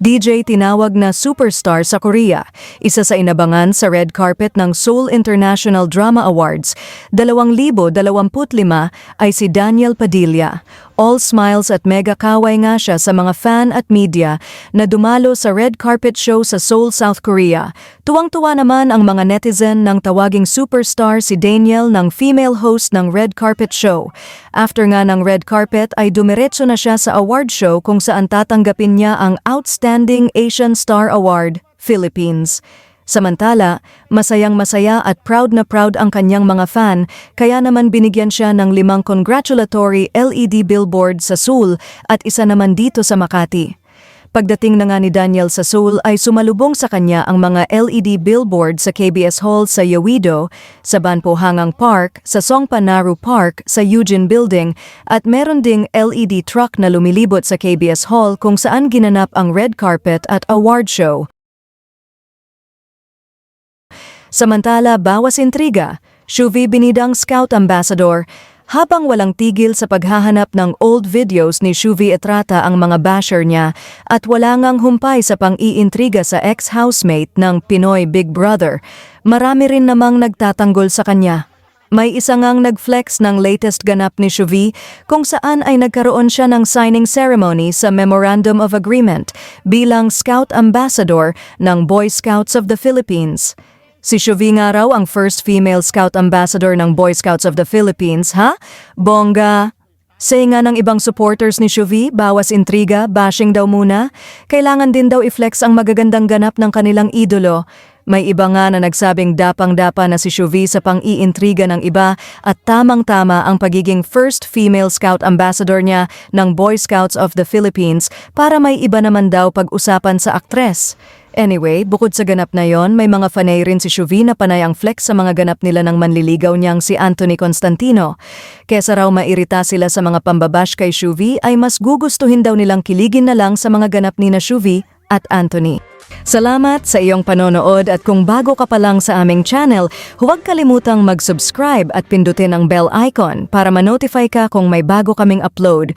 DJ tinawag na superstar sa Korea, isa sa inabangan sa red carpet ng Seoul International Drama Awards 2025 ay si Daniel Padilla. All smiles at mega kaway nga siya sa mga fan at media na dumalo sa red carpet show sa Seoul, South Korea. Tuwang-tuwa naman ang mga netizen nang tawaging superstar si Daniel ng female host ng red carpet show. After nga ng red carpet ay dumiretso na siya sa award show kung saan tatanggapin niya ang Outstanding Asian Star Award, Philippines. Samantala, masayang-masaya at proud na proud ang kanyang mga fan, kaya naman binigyan siya ng 5 congratulatory LED billboard sa Seoul at isa naman dito sa Makati. Pagdating na nga ni Daniel sa Seoul ay sumalubong sa kanya ang mga LED billboard sa KBS Hall sa Yeouido, sa Banpohangang Park, sa Songpa-naru Park, sa Eugene Building at meron ding LED truck na lumilibot sa KBS Hall kung saan ginanap ang red carpet at award show. Samantala, bawas intriga, Shuvi binidang Scout Ambassador. Habang walang tigil sa paghahanap ng old videos ni Shuvi Etrata ang mga basher niya at wala ngang humpay sa pang-iintriga sa ex-housemate ng Pinoy Big Brother, marami rin namang nagtatanggol sa kanya. May isa ngang nag-flex ng latest ganap ni Shuvi kung saan ay nagkaroon siya ng signing ceremony sa Memorandum of Agreement bilang Scout Ambassador ng Boy Scouts of the Philippines. Si Shuvi nga raw ang first female Scout Ambassador ng Boy Scouts of the Philippines, ha? Bongga! Say nga ng ibang supporters ni Shuvi, bawas intriga, bashing daw muna. Kailangan din daw i-flex ang magagandang ganap ng kanilang idolo. May iba nga na nagsabing dapang-dapa na si Shuvi sa pang-iintriga ng iba at tamang-tama ang pagiging first female Scout Ambassador niya ng Boy Scouts of the Philippines para may iba naman daw pag-usapan sa aktres. Anyway, bukod sa ganap na yon, may mga fanay rin si Shuvi na panay ang flex sa mga ganap nila ng manliligaw niyang si Anthony Constantino. Kesa raw mairita sila sa mga pambabash kay Shuvi, ay mas gugustuhin daw nilang kiligin na lang sa mga ganap ni na Shuvi at Anthony. Salamat sa iyong panonood at kung bago ka pa lang sa aming channel, huwag kalimutang mag-subscribe at pindutin ang bell icon para ma-notify ka kung may bago kaming upload.